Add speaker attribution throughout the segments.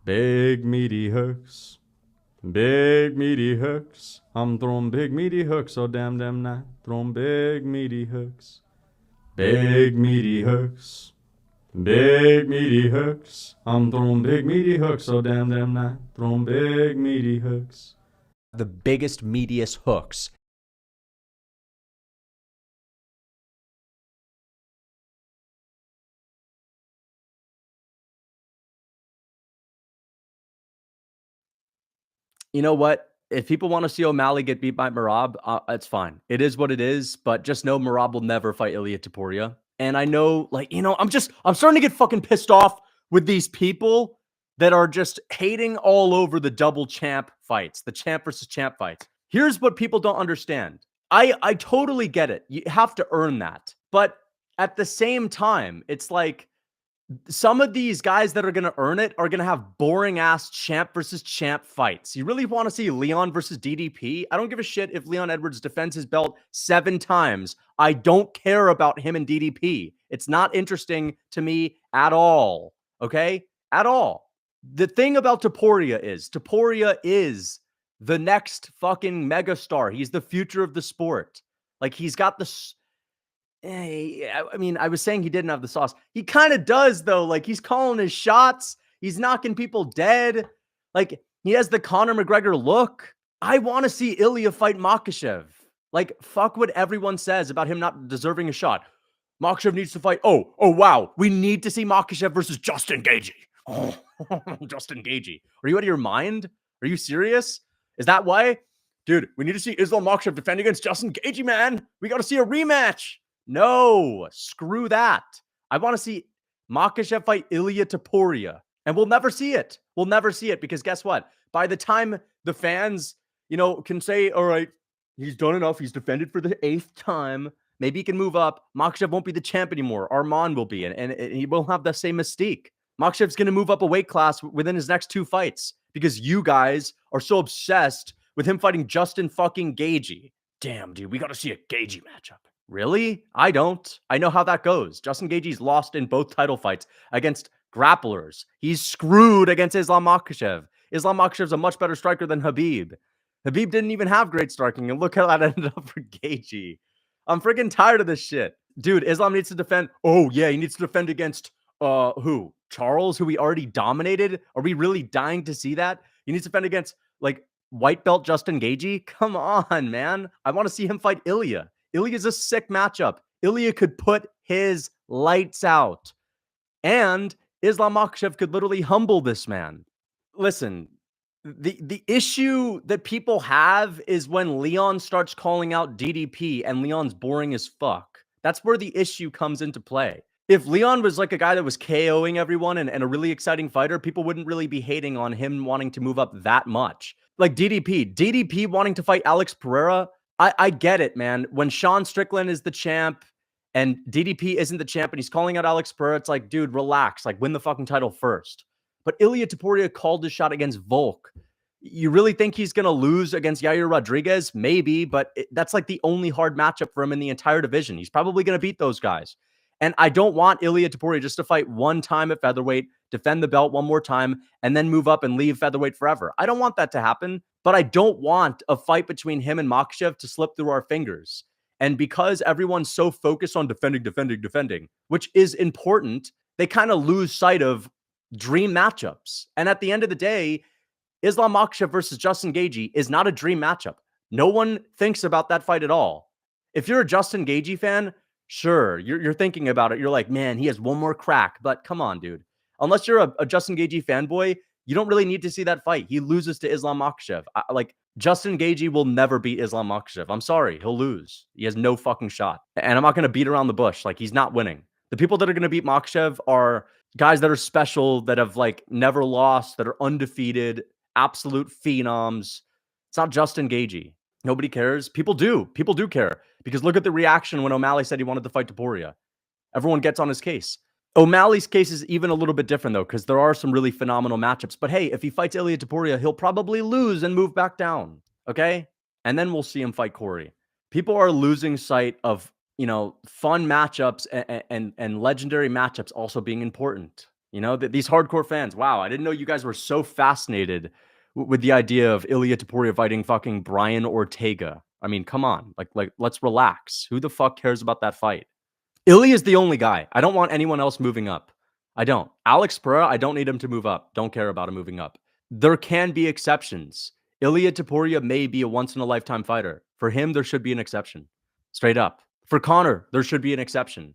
Speaker 1: Big meaty hooks. Big meaty hooks. I'm throwing big meaty hooks all damn night. Throwing big meaty hooks. Big meaty hooks. Big meaty hooks. I'm throwing big meaty hooks all damn night. Throwing big meaty hooks.
Speaker 2: The biggest, meatiest hooks. You know what? If people want to see O'Malley get beat by Merab, it's fine. It is what it is, but just know Merab will never fight Ilia Topuria. And I know, like, you know, I'm starting to get fucking pissed off with these people that are just hating all over the double champ fights, the champ versus champ fights. Here's what people don't understand. I totally get it. You have to earn that. But at the same time, it's like, some of these guys that are going to earn it are going to have boring ass champ versus champ fights. You really want to see Leon versus DDP? I don't give a shit if Leon Edwards defends his belt 7 times. I don't care about him and DDP. It's not interesting to me at all. Okay? At all. The thing about Topuria is the next fucking megastar. He's the future of the sport. Like, he's got the... I mean, I was saying he didn't have the sauce. He kind of does, though. Like, he's calling his shots. He's knocking people dead. Like, he has the Conor McGregor look. I want to see Ilya fight Makhachev. Like, fuck what everyone says about him not deserving a shot. Makhachev needs to fight. Oh, wow. We need to see Makhachev versus Justin Gaethje. Oh, Justin Gaethje. Are you out of your mind? Are you serious? Is that why? Dude, we need to see Islam Makhachev defend against Justin Gaethje, man. We got to see a rematch. No, screw that. I want to see Makhachev fight Ilia Topuria, and we'll never see it. We'll never see it because guess what? By the time the fans, you know, can say, all right, he's done enough. He's defended for the 8th time. Maybe he can move up. Makhachev won't be the champ anymore. Arman will be, and he won't have the same mystique. Makhachev's going to move up a weight class within his next 2 fights because you guys are so obsessed with him fighting Justin fucking Gaethje. Damn, dude, we got to see a Gaethje matchup. Really? I don't. I know how that goes. Justin Gaethje's lost in both title fights against grapplers. He's screwed against Islam Makhachev. Islam Makhachev's a much better striker than Khabib. Khabib didn't even have great striking, and look how that ended up for Gaethje. I'm freaking tired of this shit. Dude, Islam needs to defend. Oh, yeah, he needs to defend against, who? Charles, who we already dominated? Are we really dying to see that? He needs to defend against, like, white belt Justin Gaethje? Come on, man. I want to see him fight Ilya. Ilya's a sick matchup. Ilya could put his lights out. And Islam Makhachev could literally humble this man. Listen, the issue that people have is when Leon starts calling out DDP and Leon's boring as fuck. That's where the issue comes into play. If Leon was like a guy that was KOing everyone and a really exciting fighter, people wouldn't really be hating on him wanting to move up that much. Like DDP wanting to fight Alex Pereira, I get it, man. When Sean Strickland is the champ and DDP isn't the champ and he's calling out Alex Pereira, it's like, dude, relax. Like, win the fucking title first. But Ilia Topuria called his shot against Volk. You really think he's going to lose against Yair Rodriguez? Maybe, but that's like the only hard matchup for him in the entire division. He's probably going to beat those guys. And I don't want Ilia Topuria just to fight one time at featherweight, defend the belt one more time, and then move up and leave featherweight forever. I don't want that to happen, but I don't want a fight between him and Makhachev to slip through our fingers. And because everyone's so focused on defending, which is important, they kind of lose sight of dream matchups. And at the end of the day, Islam Makhachev versus Justin Gaethje is not a dream matchup. No one thinks about that fight at all. If you're a Justin Gaethje fan, sure, you're thinking about it. You're like, man, he has one more crack. But come on, dude. Unless you're a Justin Gaethje fanboy, you don't really need to see that fight. He loses to Islam Makhachev. Like, Justin Gaethje will never beat Islam Makhachev. I'm sorry. He'll lose. He has no fucking shot. And I'm not going to beat around the bush. Like, he's not winning. The people that are going to beat Makhachev are guys that are special, that have, like, never lost, that are undefeated, absolute phenoms. It's not Justin Gaethje. Nobody cares. People do. People do care. Because look at the reaction when O'Malley said he wanted to fight Topuria. Everyone gets on his case. O'Malley's case is even a little bit different, though, because there are some really phenomenal matchups. But hey, if he fights Ilia Topuria, he'll probably lose and move back down. Okay? And then we'll see him fight Corey. People are losing sight of, you know, fun matchups and legendary matchups also being important. You know, these hardcore fans. Wow, I didn't know you guys were so fascinated with the idea of Ilia Topuria fighting fucking Brian Ortega. I mean, come on. Like, let's relax. Who the fuck cares about that fight? Ilia is the only guy. I don't want anyone else moving up. I don't. Alex Pereira, I don't need him to move up. Don't care about him moving up. There can be exceptions. Ilia Topuria may be a once-in-a-lifetime fighter. For him, there should be an exception. Straight up. For Conor, there should be an exception.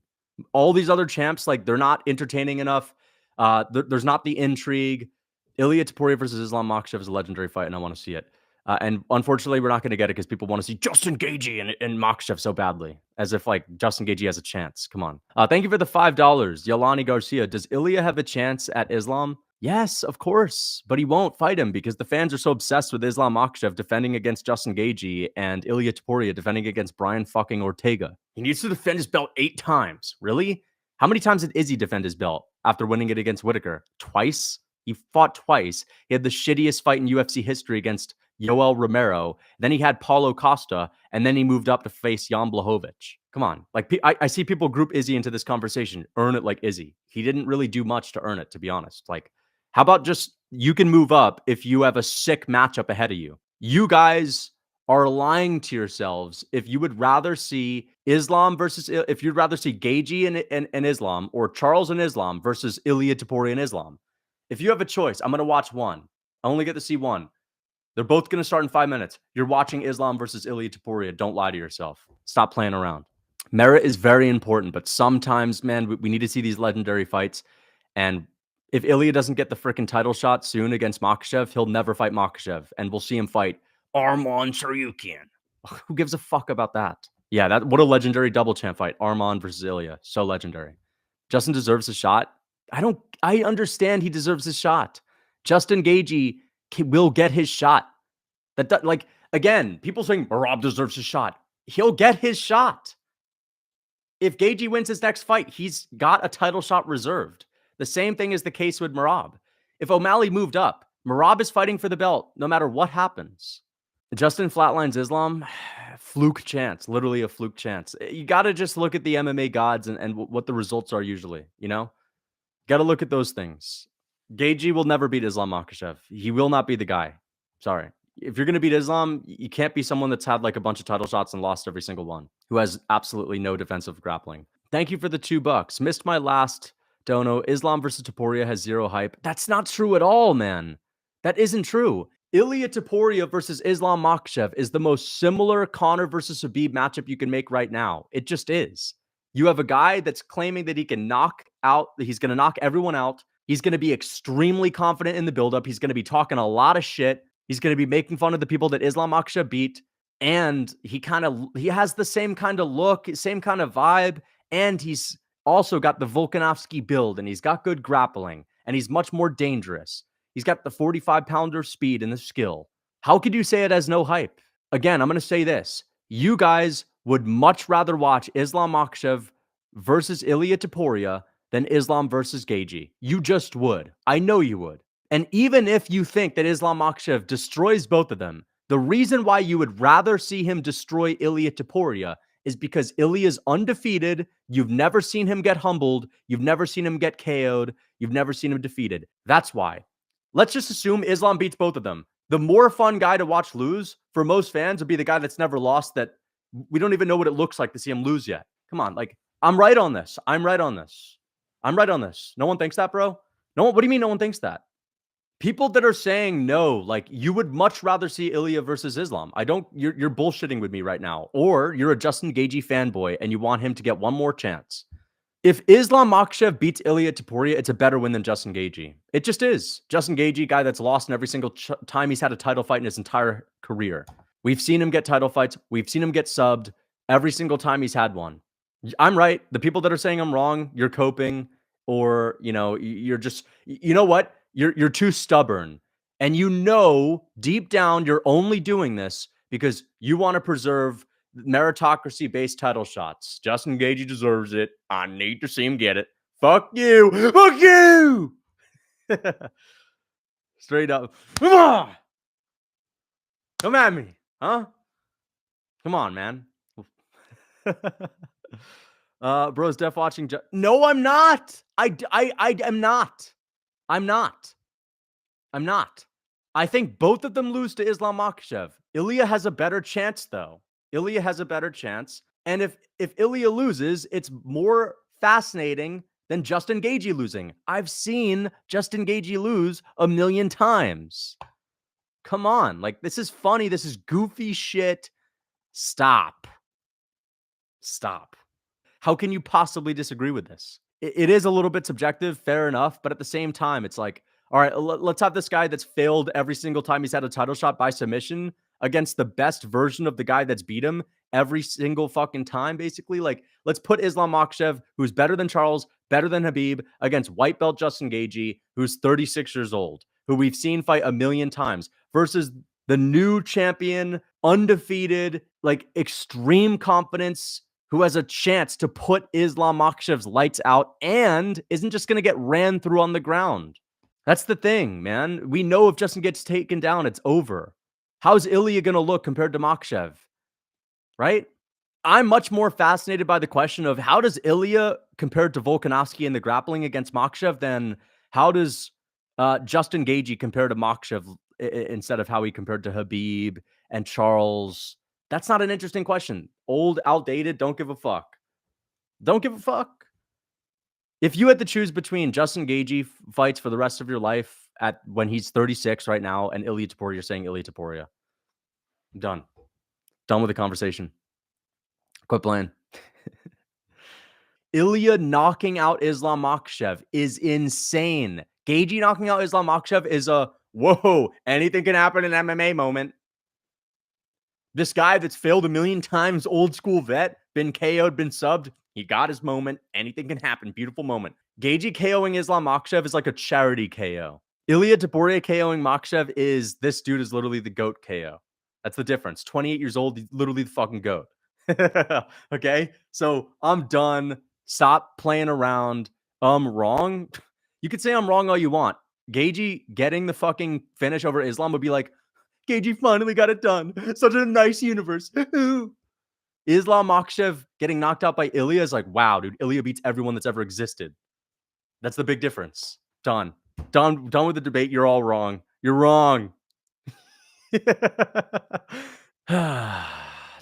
Speaker 2: All these other champs, like, they're not entertaining enough. There's not the intrigue. Ilia Topuria versus Islam Makhachev is a legendary fight, and I want to see it. And unfortunately, we're not going to get it because people want to see Justin Gaethje and Makhachev so badly, as if like Justin Gaethje has a chance. Come on. Thank you for the $5. Yolani Garcia. Does Ilia have a chance at Islam? Yes, of course, but he won't fight him because the fans are so obsessed with Islam Makhachev defending against Justin Gaethje and Ilia Topuria defending against Brian fucking Ortega. He needs to defend his belt 8 times. Really? How many times did Izzy defend his belt after winning it against Whitaker? Twice? He fought twice. He had the shittiest fight in UFC history against Yoel Romero. Then he had Paulo Costa, and then he moved up to face Jan Blachowicz. Come on. Like, I see people group Izzy into this conversation. Earn it like Izzy. He didn't really do much to earn it, to be honest. Like, how about just you can move up if you have a sick matchup ahead of you? You guys are lying to yourselves if you would rather see Islam versus, if you'd rather see Gaethje and Islam, or Charles and Islam versus Ilia Topuria and Islam. If you have a choice, I'm going to watch one. I only get to see one. They're both going to start in 5 minutes. You're watching Islam versus Ilia Topuria. Don't lie to yourself. Stop playing around. Merit is very important, but sometimes, man, we need to see these legendary fights. And if Ilia doesn't get the freaking title shot soon against Makhachev, he'll never fight Makhachev. And we'll see him fight Arman Tsarukyan. Who gives a fuck about that? Yeah, what a legendary double champ fight. Arman versus Ilia. So legendary. Justin deserves a shot. I understand he deserves his shot. Justin Gaethje will get his shot. Like, again, people saying Merab deserves his shot. He'll get his shot. If Gaethje wins his next fight, he's got a title shot reserved. The same thing is the case with Merab. If O'Malley moved up, Merab is fighting for the belt no matter what happens. Justin flatlines Islam, fluke chance, literally a fluke chance. You got to just look at the MMA gods and what the results are usually, you know? Got to look at those things. Gaethje will never beat Islam Makhachev. He will not be the guy. Sorry. If you're going to beat Islam, you can't be someone that's had like a bunch of title shots and lost every single one, who has absolutely no defensive grappling. Thank you for the $2. Missed my last dono. Islam versus Topuria has 0 hype. That's not true at all, man. That isn't true. Ilia Topuria versus Islam Makhachev is the most similar Conor versus Khabib matchup you can make right now. It just is. You have a guy that's claiming that he can he's going to knock everyone out. He's going to be extremely confident in the buildup. He's going to be talking a lot of shit. He's going to be making fun of the people that Islam Makhachev beat. And he has the same kind of look, same kind of vibe. And he's also got the Volkanovski build, and he's got good grappling, and he's much more dangerous. He's got the 45-pounder speed and the skill. How could you say it has no hype? Again, I'm going to say this. You guys would much rather watch Islam Makhachev versus Ilia Topuria than Islam versus Gaethje. You just would. I know you would. And even if you think that Islam Makhachev destroys both of them, the reason why you would rather see him destroy Ilia Topuria is because Ilia's undefeated. You've never seen him get humbled. You've never seen him get KO'd. You've never seen him defeated. That's why. Let's just assume Islam beats both of them. The more fun guy to watch lose for most fans would be the guy that's never lost, that we don't even know what it looks like to see him lose yet. Come on, like, I'm right on this. I'm right on this. No one thinks that, bro? No one. What do you mean no one thinks that? People that are saying no, like, you would much rather see Ilia versus Islam. You're bullshitting with me right now. Or you're a Justin Gaethje fanboy and you want him to get one more chance. If Islam Makhachev beats Ilia Topuria, it's a better win than Justin Gaethje. It just is. Justin Gaethje, guy that's lost in every single time he's had a title fight in his entire career. We've seen him get title fights. We've seen him get subbed every single time he's had one. I'm right. The people that are saying I'm wrong, you're coping, or, you're just, you know what? You're too stubborn. And deep down, you're only doing this because you want to preserve meritocracy-based title shots. Justin Gaethje deserves it. I need to see him get it. Fuck you. Fuck you. Straight up. Come at me. Huh? Come on, man. Bro's def watching. No, I'm not. I am not. I'm not. I'm not. I think both of them lose to Islam Makhachev. Ilya has a better chance, though. Ilya has a better chance. And if Ilya loses, it's more fascinating than Justin Gaethje losing. I've seen Justin Gaethje lose a million times. Come on. Like, this is funny. This is goofy shit. Stop. Stop. How can you possibly disagree with this? It is a little bit subjective, fair enough. But at the same time, it's like, all right, let's have this guy that's failed every single time he's had a title shot by submission against the best version of the guy that's beat him every single fucking time, basically. Like, let's put Islam Makhachev, who's better than Charles, better than Khabib, against white belt Justin Gaethje, who's 36 years old, who we've seen fight a million times, versus the new champion, undefeated, like extreme confidence, who has a chance to put Islam Makhachev's lights out and isn't just going to get ran through on the ground. That's the thing, man. We know if Justin gets taken down, it's over. How's Ilya going to look compared to Makhachev? Right? I'm much more fascinated by the question of how does Ilya compared to Volkanovski in the grappling against Makhachev than how does Justin Gaethje compare to Makhachev instead of how he compared to Khabib and Charles? That's not an interesting question. Old, outdated, don't give a fuck. Don't give a fuck. If you had to choose between Justin Gaethje fights for the rest of your life at when he's 36 right now and Ilya Topuria, you're saying Ilya Topuria. I'm done. Done with the conversation. Quit playing. Ilya knocking out Islam Makhachev is insane. Gaethje knocking out Islam Makhachev is a, whoa, anything can happen in MMA moment. This guy that's failed a million times, old school vet, been KO'd, been subbed, he got his moment. Anything can happen. Beautiful moment. Gaethje KOing Islam Makhachev is like a charity KO. Ilya Topuria KOing Makhachev is, this dude is literally the GOAT KO. That's the difference. 28 years old, he's literally the fucking GOAT. Okay? So I'm done. Stop playing around. I'm wrong. You could say I'm wrong all you want. Gaethje getting the fucking finish over Islam would be like, Gaethje finally got it done. Such a nice universe. Islam Makhachev getting knocked out by Ilya is like, wow, dude, Ilya beats everyone that's ever existed. That's the big difference. Done with the debate. You're all wrong. You're wrong.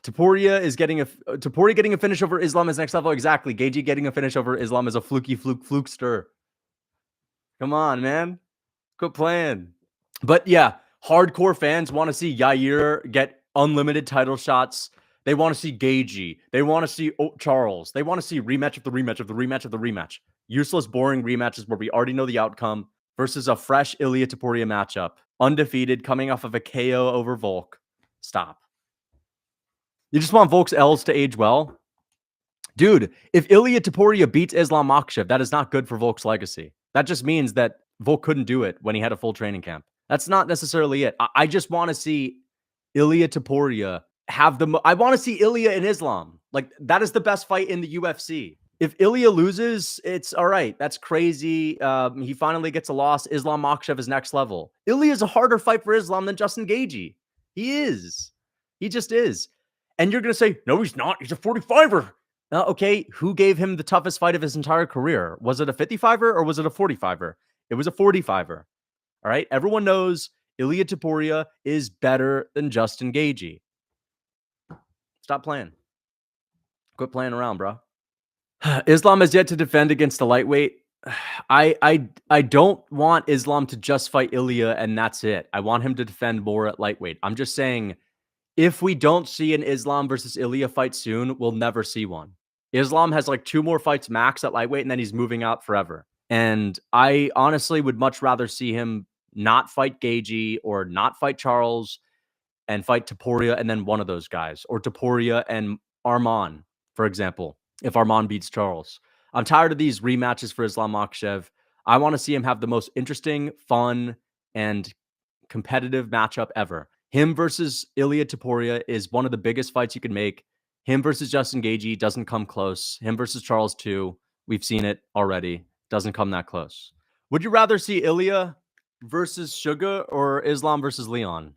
Speaker 2: Topuria getting a finish over Islam is next level. Exactly. Gaethje getting a finish over Islam is a flukester. Come on, man. Quit playing. But yeah, hardcore fans want to see Yair get unlimited title shots. They want to see Gaethje. They want to see Charles. They want to see rematch of the rematch of the rematch of the rematch. Useless, boring rematches where we already know the outcome versus a fresh Ilya Topuria matchup. Undefeated, coming off of a KO over Volk. Stop. You just want Volk's L's to age well? Dude, if Ilya Topuria beats Islam Makhachev, that is not good for Volk's legacy. That just means that Volk couldn't do it when he had a full training camp. That's not necessarily it. I just want to see Ilya Topuria have I want to see Ilya and Islam. Like, that is the best fight in the UFC. If Ilya loses, it's all right. That's crazy. He finally gets a loss. Islam Makhachev is next level. Ilya is a harder fight for Islam than Justin Gaethje. He is. He just is. And you're going to say, no, he's not. He's a 45er. Okay, who gave him the toughest fight of his entire career? Was it a 55er or was it a 45er? It was a 45er. All right, everyone knows Ilya Topuria is better than Justin Gaethje. Stop playing. Quit playing around, bro. Islam has yet to defend against the lightweight. I don't want Islam to just fight Ilya and that's it. I want him to defend more at lightweight. I'm just saying, if we don't see an Islam versus Ilya fight soon, we'll never see one. Islam has like 2 more fights max at lightweight, and then he's moving out forever. And I honestly would much rather see him not fight Gaethje or not fight Charles and fight Topuria and then one of those guys, or Topuria and Arman, for example, if Arman beats Charles. I'm tired of these rematches for Islam Makhachev. I want to see him have the most interesting, fun, and competitive matchup ever. Him versus Ilya Topuria is one of the biggest fights you can make. Him versus Justin Gaethje doesn't come close. Him versus Charles too. We've seen it already. Doesn't come that close. Would you rather see Ilya versus Sugar or Islam versus Leon?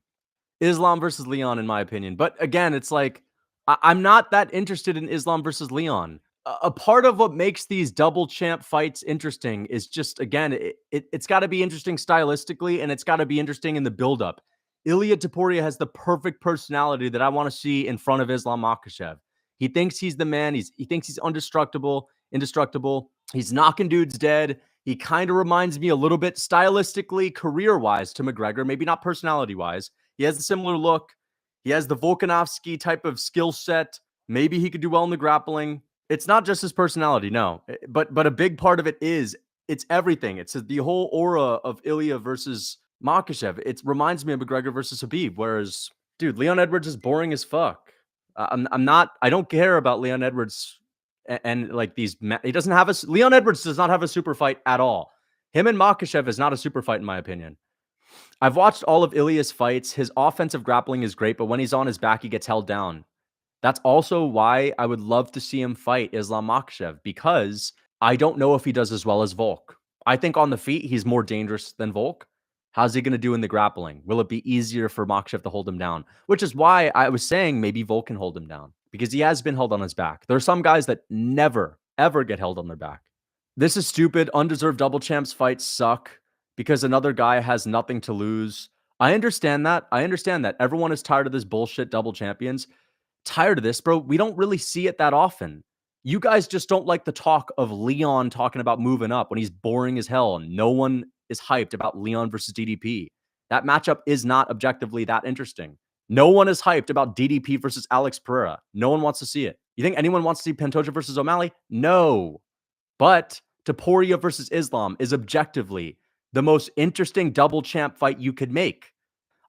Speaker 2: Islam versus Leon, in my opinion. But again, it's like, I'm not that interested in Islam versus Leon. a part of what makes these double champ fights interesting is just, again, it's got to be interesting stylistically, and it's got to be interesting in the buildup. Ilia Topuria has the perfect personality that I want to see in front of Islam Makhachev. He thinks he's the man. He thinks he's indestructible. He's knocking dudes dead. He kind of reminds me a little bit stylistically, career-wise, to McGregor, maybe not personality-wise. He has a similar look. He has the Volkanovski type of skill set. Maybe he could do well in the grappling. It's not just his personality, no. But a big part of it is it's everything. It's the whole aura of Ilia versus Makhachev. It reminds me of McGregor versus Khabib, whereas, dude, Leon Edwards is boring as fuck. I don't care about Leon Edwards and like these. He doesn't have Leon Edwards does not have a super fight at all. Him and Makhachev is not a super fight, in my opinion. I've watched all of Ilia's fights. His offensive grappling is great, but when he's on his back, he gets held down. That's also why I would love to see him fight Islam Makhachev, because I don't know if he does as well as Volk. I think on the feet, he's more dangerous than Volk. How's he going to do in the grappling? Will it be easier for Makhachev to hold him down? Which is why I was saying maybe Volk can hold him down, because he has been held on his back. There are some guys that never, ever get held on their back. This is stupid. Undeserved double champs fights suck because another guy has nothing to lose. I understand that. Everyone is tired of this bullshit double champions. Tired of this, bro. We don't really see it that often. You guys just don't like the talk of Leon talking about moving up when he's boring as hell, and no one is hyped about Leon versus DDP. That matchup is not objectively that interesting. No one is hyped about DDP versus Alex Pereira. No one wants to see it. You think anyone wants to see Pantoja versus O'Malley? No. But Topuria versus Islam is objectively the most interesting double champ fight you could make.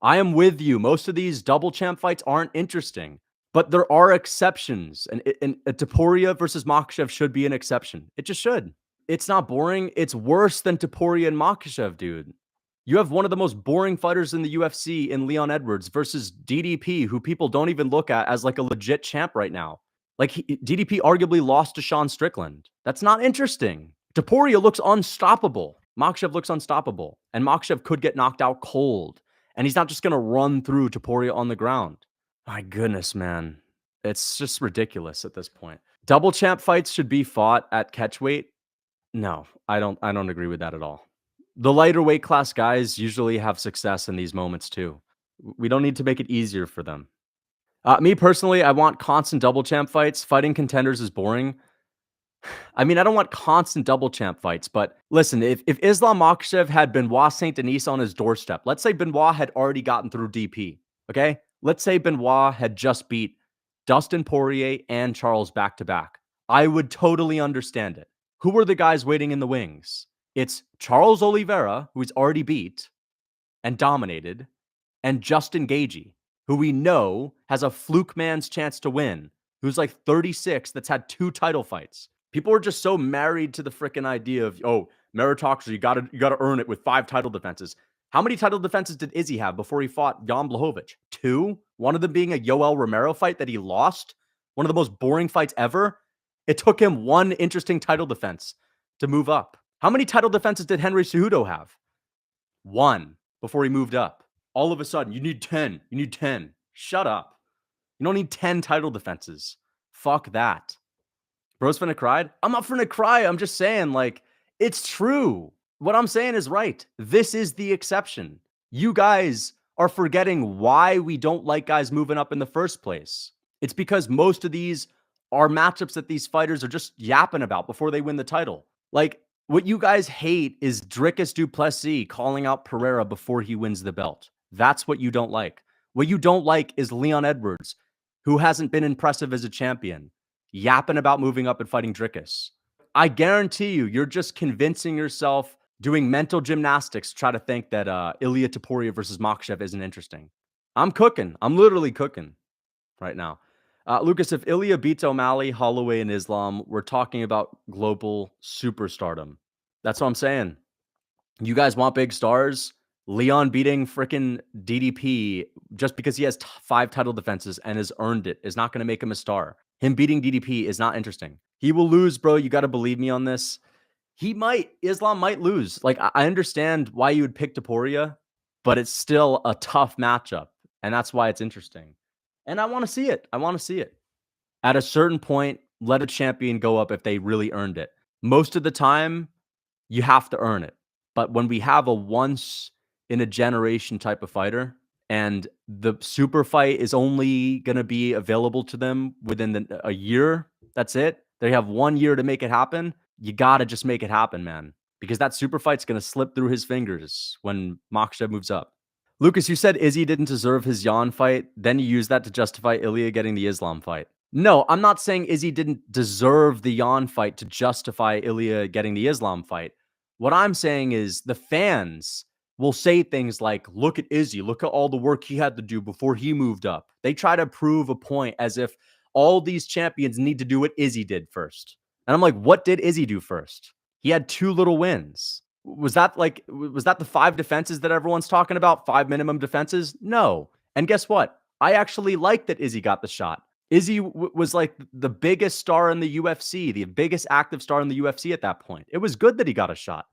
Speaker 2: I am with you. Most of these double champ fights aren't interesting. But there are exceptions, and Topuria versus Makhachev should be an exception. It just should. It's not boring. It's worse than Topuria and Makhachev, dude. You have one of the most boring fighters in the UFC in Leon Edwards versus DDP, who people don't even look at as like a legit champ right now. Like DDP arguably lost to Sean Strickland. That's not interesting. Topuria looks unstoppable. Makhachev looks unstoppable. And Makhachev could get knocked out cold. And he's not just going to run through Topuria on the ground. My goodness, man. It's just ridiculous at this point. Double champ fights should be fought at catchweight. No, I don't agree with that at all. The lighter weight class guys usually have success in these moments too. We don't need to make it easier for them. Me personally, I want constant double champ fights. Fighting contenders is boring. I mean, I don't want constant double champ fights, but listen, if Islam Makhachev had Benoit Saint Denis on his doorstep, let's say Benoit had already gotten through DP, okay? Let's say Benoit had just beat Dustin Poirier and Charles back-to-back. I would totally understand it. Who are the guys waiting in the wings? It's Charles Oliveira, who he's already beat and dominated, and Justin Gaethje, who we know has a fluke man's chance to win, who's like 36, that's had 2 title fights. People are just so married to the freaking idea of, oh, meritocracy, you gotta earn it with 5 title defenses. How many title defenses did Izzy have before he fought Jan Blachowicz? 2? One of them being a Yoel Romero fight that he lost. One of the most boring fights ever. It took him 1 interesting title defense to move up. How many title defenses did Henry Cejudo have? 1 before he moved up. All of a sudden, you need 10. You need 10. Shut up. You don't need 10 title defenses. Fuck that. Bro's finna cry? I'm not finna cry. I'm just saying, like, it's true. What I'm saying is right. This is the exception. You guys are forgetting why we don't like guys moving up in the first place. It's because most of these are matchups that these fighters are just yapping about before they win the title. Like, what you guys hate is Dricus du Plessis calling out Pereira before he wins the belt. That's what you don't like. What you don't like is Leon Edwards, who hasn't been impressive as a champion, yapping about moving up and fighting Dricus. I guarantee you're just convincing yourself, doing mental gymnastics to try to think that Ilia Topuria versus Makhachev isn't interesting. I'm cooking. I'm literally cooking right now. Lucas, if Ilia beats O'Malley, Holloway, and Islam, we're talking about global superstardom. That's what I'm saying. You guys want big stars? Leon beating freaking DDP just because he has 5 title defenses and has earned it is not going to make him a star. Him beating DDP is not interesting. He will lose, bro. You got to believe me on this. Islam might lose. Like, I understand why you would pick Topuria, but it's still a tough matchup. And that's why it's interesting. And I want to see it. At a certain point, let a champion go up if they really earned it. Most of the time, you have to earn it. But when we have a once in a generation type of fighter and the super fight is only going to be available to them within a year, that's it. They have 1 year to make it happen. You got to just make it happen, man, because that super fight's going to slip through his fingers when Makhachev moves up. Lucas, you said Izzy didn't deserve his Yan fight. Then you use that to justify Ilya getting the Islam fight. No, I'm not saying Izzy didn't deserve the Yan fight to justify Ilya getting the Islam fight. What I'm saying is the fans will say things like, look at Izzy, look at all the work he had to do before he moved up. They try to prove a point as if all these champions need to do what Izzy did first. And I'm like, what did Izzy do first? He had 2 little wins. Was that the 5 defenses that everyone's talking about? 5 minimum defenses? No. And guess what? I actually like that Izzy got the shot. Izzy was like the biggest star in the UFC, the biggest active star in the UFC at that point. It was good that he got a shot.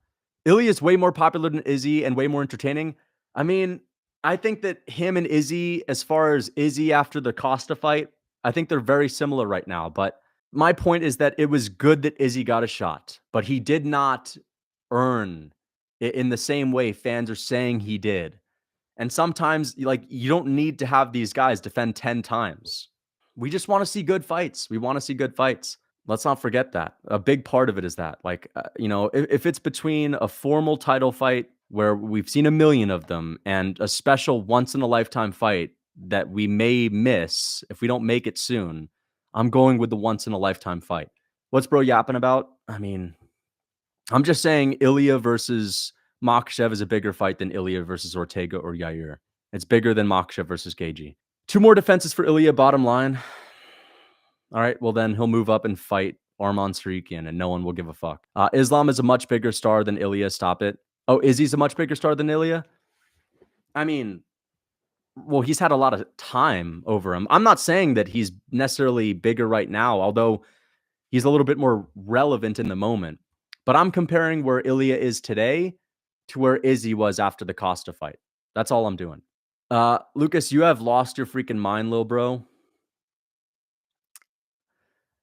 Speaker 2: Ilya is way more popular than Izzy and way more entertaining. I mean, I think that him and Izzy, as far as Izzy after the Costa fight, I think they're very similar right now. But my point is that it was good that Izzy got a shot, but he did not earn it in the same way fans are saying he did. And sometimes, like, you don't need to have these guys defend 10 times. We just want to see good fights. We want to see good fights. Let's not forget that. A big part of it is that, like, if it's between a formal title fight where we've seen a million of them and a special once in a lifetime fight that we may miss if we don't make it soon, I'm going with the once in a lifetime fight. What's bro yapping about? I mean, I'm just saying Ilya versus Makhachev is a bigger fight than Ilya versus Ortega or Yair. It's bigger than Makhachev versus KG. 2 more defenses for Ilya, bottom line. All right, well then he'll move up and fight Arman Sarikian and no one will give a fuck. Islam is a much bigger star than Ilya. Stop it. Oh, Izzy's a much bigger star than Ilya? I mean, well, he's had a lot of time over him. I'm not saying that he's necessarily bigger right now, although he's a little bit more relevant in the moment. But I'm comparing where Ilya is today to where Izzy was after the Costa fight. That's all I'm doing. Lucas, you have lost your freaking mind, little bro.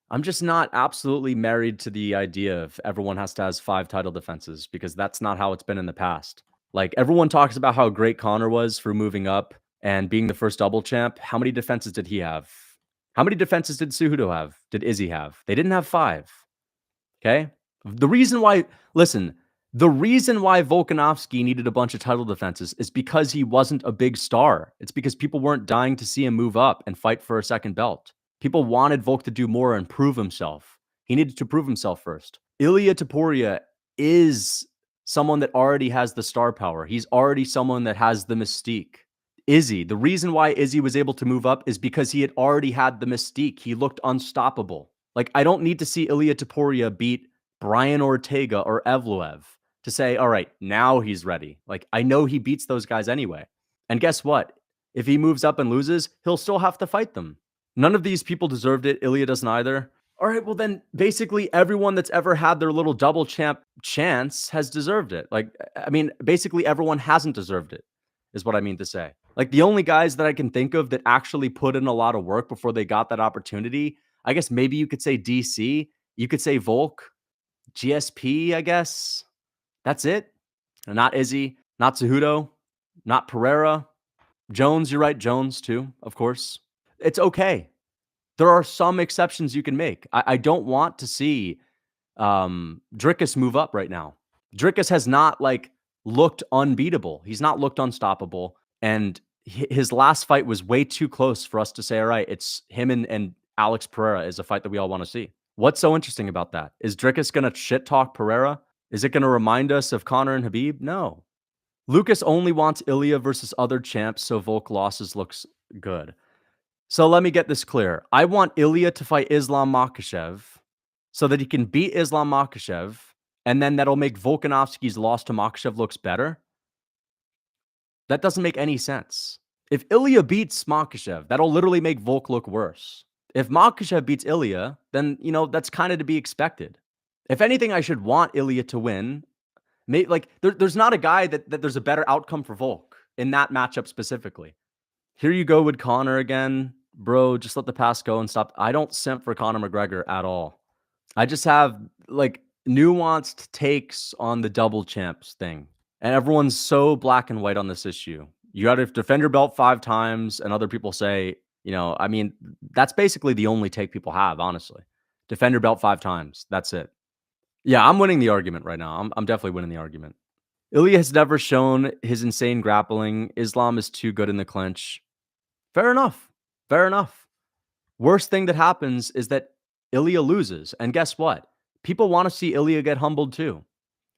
Speaker 2: I'm just not absolutely married to the idea of everyone has to have 5 title defenses because that's not how it's been in the past. Like, everyone talks about how great Conor was for moving up and being the first double champ. How many defenses did he have? How many defenses did Cejudo have? Did Izzy have? They didn't have 5. Okay? The reason why Volkanovski needed a bunch of title defenses is because he wasn't a big star. It's because people weren't dying to see him move up and fight for a second belt. People wanted Volk to do more and prove himself. He needed to prove himself first. Ilia Topuria is someone that already has the star power. He's already someone that has the mystique. Izzy, the reason why Izzy was able to move up is because he had already had the mystique. He looked unstoppable. Like, I don't need to see Ilia Topuria beat Brian Ortega or Evloev to say, all right, now he's ready. Like, I know he beats those guys anyway. And guess what? If he moves up and loses, he'll still have to fight them. None of these people deserved it. Ilya doesn't either. All right, well then basically everyone that's ever had their little double champ chance has deserved it. Like, I mean, basically everyone hasn't deserved it, is what I mean to say. Like, the only guys that I can think of that actually put in a lot of work before they got that opportunity, I guess maybe you could say DC, you could say Volk, GSP, I guess. That's it. Not Izzy, not Cejudo, not Pereira. Jones, you're right, Jones too, of course. It's okay. There are some exceptions you can make. I don't want to see Dricus move up right now. Dricus has not looked unbeatable. He's not looked unstoppable. And his last fight was way too close for us to say, all right, it's him and Alex Pereira is a fight that we all want to see. What's so interesting about that? Is Dricus going to shit talk Pereira? Is it going to remind us of Conor and Khabib? No. Lucas only wants Ilya versus other champs, so Volk losses looks good. So let me get this clear. I want Ilya to fight Islam Makhachev so that he can beat Islam Makhachev, and then that'll make Volkanovski's loss to Makhachev looks better. That doesn't make any sense. If Ilya beats Makhachev, that'll literally make Volk look worse. If Makhachev beats Ilya, then, that's kind of to be expected. If anything, I should want Ilya to win. There's not a guy that there's a better outcome for Volk in that matchup specifically. Here you go with Conor again bro, just let the past go and stop. I don't simp for Conor McGregor at all. I just have like nuanced takes on the double champs thing. And everyone's so black and white on this issue. You got to defend your belt 5 times, and other people say, I mean, that's basically the only take people have, honestly. Defend your belt 5 times. That's it. Yeah, I'm winning the argument right now. I'm definitely winning the argument. Ilya has never shown his insane grappling. Islam is too good in the clinch. Fair enough. Fair enough. Worst thing that happens is that Ilya loses. And guess what? People want to see Ilya get humbled too.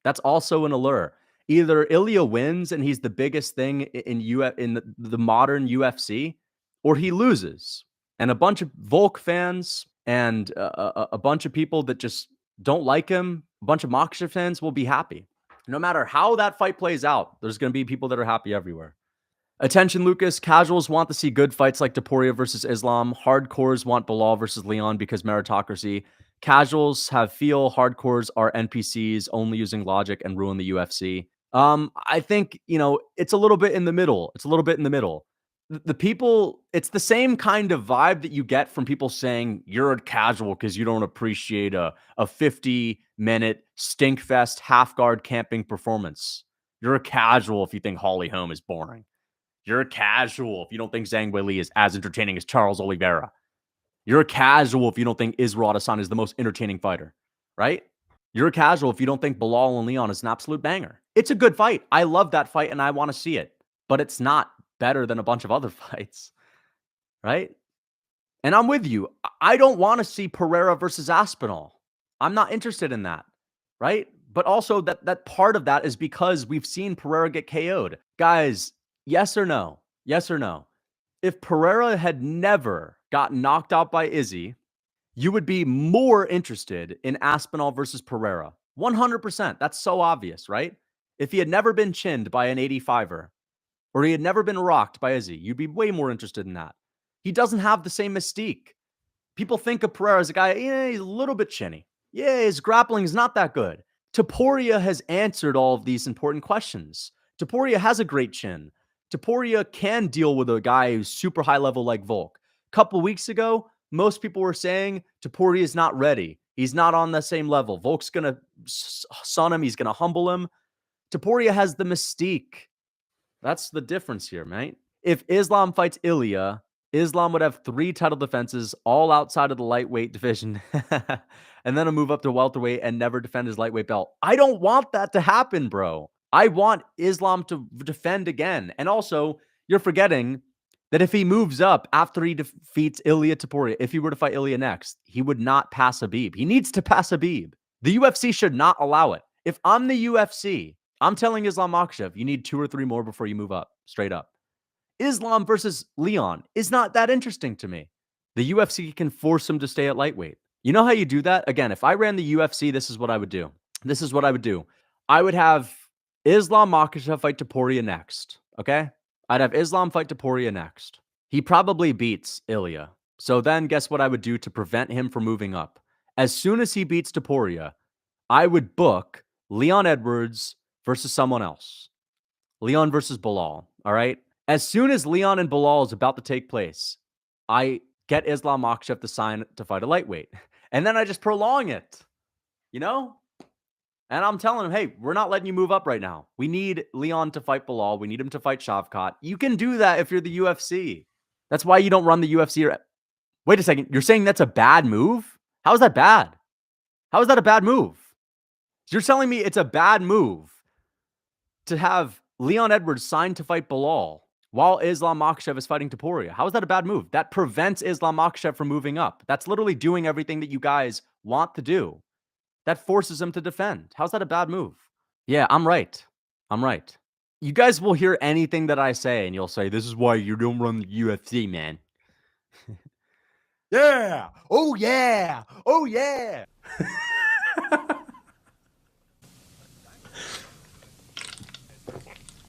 Speaker 2: That's also an allure. Either Ilya wins and he's the biggest thing in the modern UFC, or he loses. And a bunch of Volk fans and a bunch of people that just don't like him, a bunch of Makhachev fans will be happy. No matter how that fight plays out, there's going to be people that are happy everywhere. Attention, Lucas. Casuals want to see good fights like Topuria versus Islam. Hardcores want Bilal versus Leon because meritocracy. Casuals have feel. Hardcores are NPCs only using logic and ruin the UFC. I think, it's a little bit in the middle. It's a little bit in the middle. The people, it's the same kind of vibe that you get from people saying you're a casual because you don't appreciate a 50-minute stinkfest half-guard camping performance. You're a casual if you think Holly Holm is boring. You're a casual if you don't think Zhang Weili is as entertaining as Charles Oliveira. You're a casual if you don't think Israel Adesanya is the most entertaining fighter, right? You're a casual if you don't think Bilal and Leon is an absolute banger. It's a good fight. I love that fight and I want to see it, but it's not better than a bunch of other fights, right? And I'm with you. I don't want to see Pereira versus Aspinall. I'm not interested in that, right? But also that part of that is because we've seen Pereira get KO'd. Guys, yes or no? Yes or no? If Pereira had never got knocked out by Izzy, you would be more interested in Aspinall versus Pereira. 100%. That's so obvious, right? If he had never been chinned by an 85er, or he had never been rocked by Izzy, you'd be way more interested in that. He doesn't have the same mystique. People think of Pereira as a guy, he's a little bit chinny. Yeah, his grappling is not that good. Topuria has answered all of these important questions. Topuria has a great chin. Topuria can deal with a guy who's super high level like Volk. A couple weeks ago, most people were saying Topuria is not ready. He's not on the same level. Volk's going to sun him. He's going to humble him. Topuria has the mystique. That's the difference here, mate. If Islam fights Ilya, Islam would have 3 title defenses, all outside of the lightweight division, and then a move up to welterweight and never defend his lightweight belt. I don't want that to happen, bro. I want Islam to defend again. And also, you're forgetting that if he moves up after he defeats Ilya Topuria, if he were to fight Ilya next, he would not pass Habib. He needs to pass Habib. The UFC should not allow it. If I'm the UFC, I'm telling Islam Makhachev, you need 2 or 3 more before you move up, straight up. Islam versus Leon is not that interesting to me. The UFC can force him to stay at lightweight. You know how you do that? Again, if I ran the UFC, this is what I would do. This is what I would do. I would have Islam Makhachev fight Topuria next, okay? I'd have Islam fight Topuria next. He probably beats Ilya. So then guess what I would do to prevent him from moving up? As soon as he beats Topuria, I would book Leon Edwards versus someone else. Leon versus Bilal, all right? As soon as Leon and Bilal is about to take place, I get Islam Makhachev to sign to fight a lightweight. And then I just prolong it, And I'm telling him, hey, we're not letting you move up right now. We need Leon to fight Bilal. We need him to fight Shavkat. You can do that if you're the UFC. That's why you don't run the UFC. Wait a second. You're saying that's a bad move? How is that bad? How is that a bad move? You're telling me it's a bad move to have Leon Edwards signed to fight Bilal while Islam Makhachev is fighting Topuria. How is that a bad move? That prevents Islam Makhachev from moving up. That's literally doing everything that you guys want to do. That forces him to defend. How's that a bad move? Yeah, I'm right. I'm right. You guys will hear anything that I say and you'll say, this is why you don't run the UFC, man. Yeah. Oh, yeah. Oh, yeah.